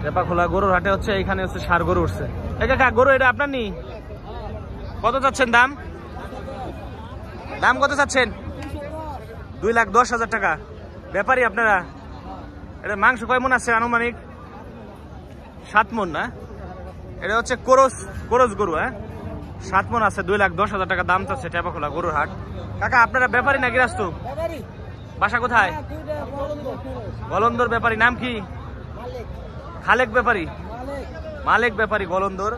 টেপাখোলা গরুর হাটে হচ্ছে এখানে হচ্ছে ষাঁড় গরু উঠছে। কাকা গরু এটা আপনার নি? কত চাচ্ছেন দাম? দাম কত চাচ্ছেন? 2,10,000 টাকা। ব্যাপারী আপনারা? এটা মাংস কয় মন আছে আনুমানিক? 7 মন না? এটা হচ্ছে কোরস গরু, হ্যাঁ 7 মন আছে। 2,10,000 টাকা দাম চাচ্ছে টেপাখোলা গরুর হাট। কাকা আপনারা ব্যাপারী না গৃহস্থ? বাসা কোথায়? গলন্দর। ব্যাপারী নাম কি? খালেক ব্যাপারী, মালিক ব্যাপারী গলন্দর।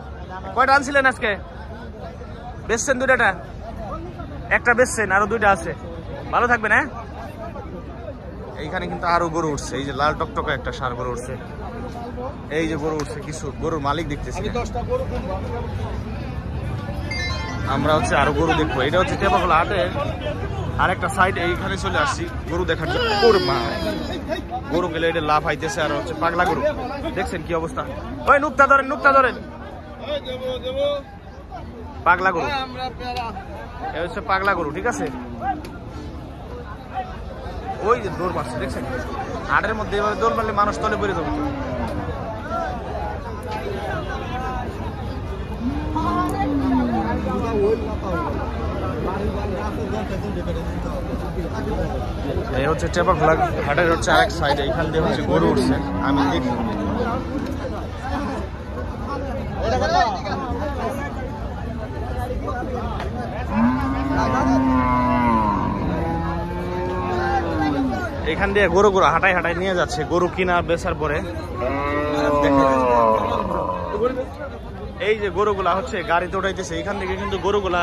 কয়টা আনছিলেন আজকে? বেচছেন 2টা? একটা বেচছেন, আরো 2টা আছে। ভালো থাকবেন, হ্যাঁ। এইখানে কিন্তু আরো গরু উঠছে। এই যে লাল টকটকে একটা ষাঁড় গরু উঠছে। এই যে গরু উঠছে, কিছু গরুর মালিক দেখতেছি। আমরা হচ্ছে আরো গরু দেখবো। এটা হচ্ছে টেপাখোলা হাটে আরেকটা সাইড। এইখানে চলে আসছি গরু দেখার জন্য। গরু গেলে এটা লাভ হাইতেছে। আর হচ্ছে পাগলা গরু, দেখছেন কি অবস্থা। ওই নুক্তা ধরেন পাগলা গরু। এই হচ্ছে পাগলা গরু, ঠিক আছে। ওই যে দৌড় মারছে, দেখছেন। হাটের মধ্যে এভাবে দৌড় মারলে মানুষ তলে পড়ে যাবে। এই হচ্ছে টেপাখোলা হাটের হচ্ছে আরেক সাইড। এইখান দিয়ে হচ্ছে গরু উঠছে, আমি দেখি। এখান দিয়ে গরুগুলো হাঁটাই নিয়ে যাচ্ছে। গরু কিনা বেচার পরে এই যে গরুগুলা হচ্ছে গাড়িতে উঠাইতেছে। এখান থেকে কিন্তু গরুগুলা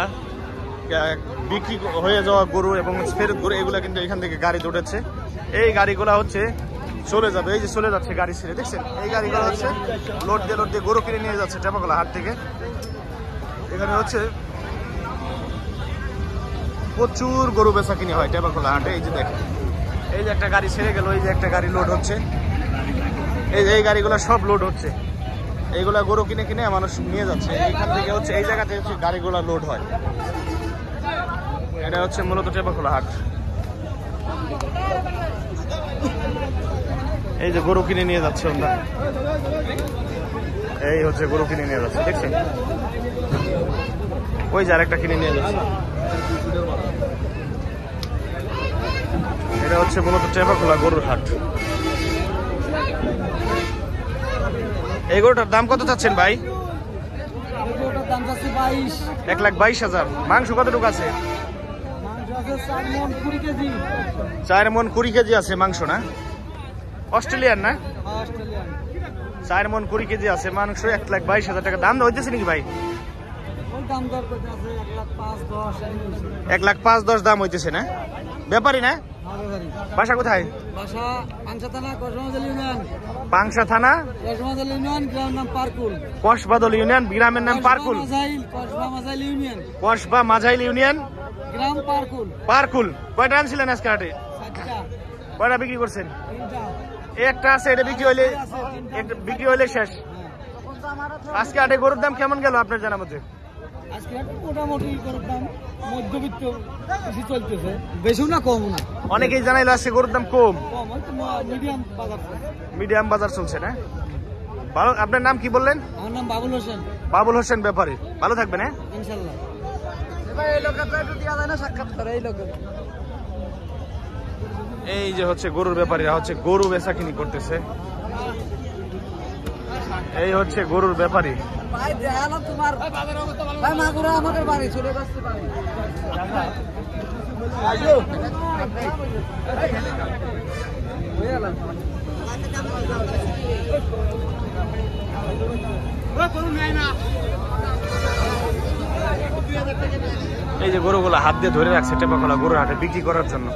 বিক্রি হয়ে যাওয়া গরু এবং ফেরত গরু এগুলা কিন্তু এখান থেকে গাড়িতে উঠেছে। এই গাড়িগুলা হচ্ছে চলে যাবে। এই যে চলে যাচ্ছে গাড়ি ছেড়ে, দেখছেন। এই গাড়িগুলো হচ্ছে লোড দিয়ে গরু কিনে নিয়ে যাচ্ছে টেপাখোলা হাট থেকে। এখানে হচ্ছে প্রচুর গরু বেচা কিনে হয় টেপাখোলা হাটে। এই যে দেখেন, এই যে একটা গাড়ি ছেড়ে গেল, এই যে একটা গাড়ি লোড হচ্ছে। এই যে এই গাড়িগুলো সব লোড হচ্ছে। এইগুলা গরু কিনে মানুষ নিয়ে যাচ্ছে। এইখান থেকে হচ্ছে এই জায়গাতে হচ্ছে গাড়িগুলা লোড হয়। এটা হচ্ছে মূলত টেপাখোলা হাট। এই যে গরু কিনে নিয়ে যাচ্ছে আমরা। এই হচ্ছে গরু কিনে নিয়ে যাচ্ছে, দেখছেন। ওই যে আরেকটা কিনে নিয়ে যাচ্ছে। এটা হচ্ছে মূলত টেপাখোলা গরুর হাট। এই গরুটার দাম কত চাচ্ছেন ভাই? 1,22,000। মাংস কতটুকু আছে? 4 মন 20 কেজি আছে মাংস, না? অস্ট্রেলিয়ান না? 4 মন 20 কেজি আছে মাংস। 1,22,000 টাকা দাম হইতেছে নাকি ভাই? 1,05,10,000 দাম হইতেছে, না? ব্যাপারী না? বাসা কোথায়? পাংশা থানা, কসবাদল ইউনিয়ন, গ্রামের নাম পারকুল। কসবা মাঝাইল ইউনিয়ন, পারকুল। কয়টা আনছিলেন আজকে হাটে? কয়টা বিক্রি করছেন? একটা আছে, এটা বিক্রি হইলে শেষ। আজকে হাটে গরুর দাম কেমন গেল আপনার জানার মধ্যে? অনেকেই জানাইলো আজকে গরুর দাম কম, মিডিয়াম বাজার চলছে, না? ভালো। আপনার নাম কি বললেন? আমার নাম বাবুল হোসেন। বাবুল হোসেন ব্যাপারী। ভালো থাকবেন, হ্যাঁ ইনশাআল্লাহ। এই যে হচ্ছে গরুর ব্যাপারীরা হচ্ছে গরু বেচা কিনি করতেছে। এই হচ্ছে গরুর ব্যাপারী। এই যে গরুগুলা হাত দিয়ে ধরে রাখছে টেপাখোলা গরুর হাটে বিক্রি করার জন্য।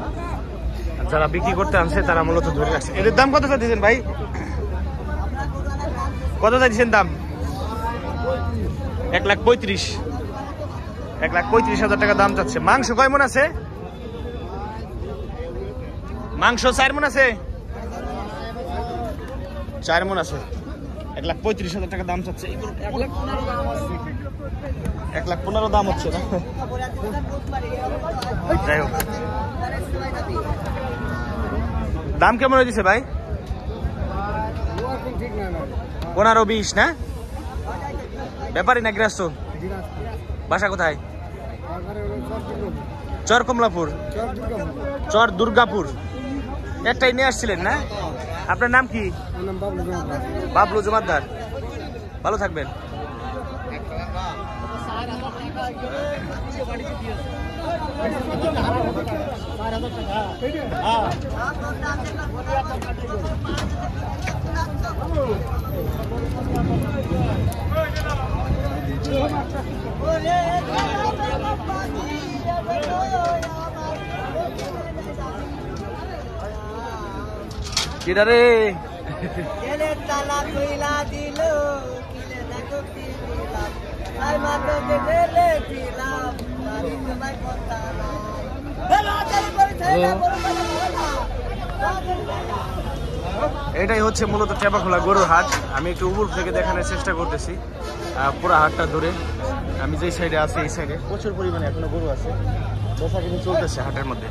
যারা বিক্রি করতে আনছে তারা মূলত ধরে রাখছে। এদের দাম কত চাইছেন ভাই? কত চাইছেন দাম? 1,35,000। 1,35,000 টাকা দাম চাচ্ছে। মাংস কয় মন আছে? মাংস 4 মন আছে। 4 মন আছে। 1,35,000 টাকা দাম চাচ্ছে। 1,15,000 দাম হচ্ছে, না? যাই হোক, দাম কেমন হয়েছে ভাই? 15-20 না? ব্যাপারী না গৃহস্থ? বাসা কোথায়? চর কমলাপুর, চর দুর্গাপুর। একটাই নিয়ে আসছিলেন না? আপনার নাম কি? বাবলু জমাদ্দার। ভালো থাকবেন। কিরা রে তালা কইলা দিল এটাই হচ্ছে মূলত টেপাখোলা গরুর হাট। আমি একটু উপর থেকে দেখানোর চেষ্টা করতেছি পুরো হাটটা ধরে। আমি যেই সাইডে আছি এই সাইডে প্রচুর পরিমাণে এখনো গরু আছে, বেচা কিনে চলতেছে হাটের মধ্যে।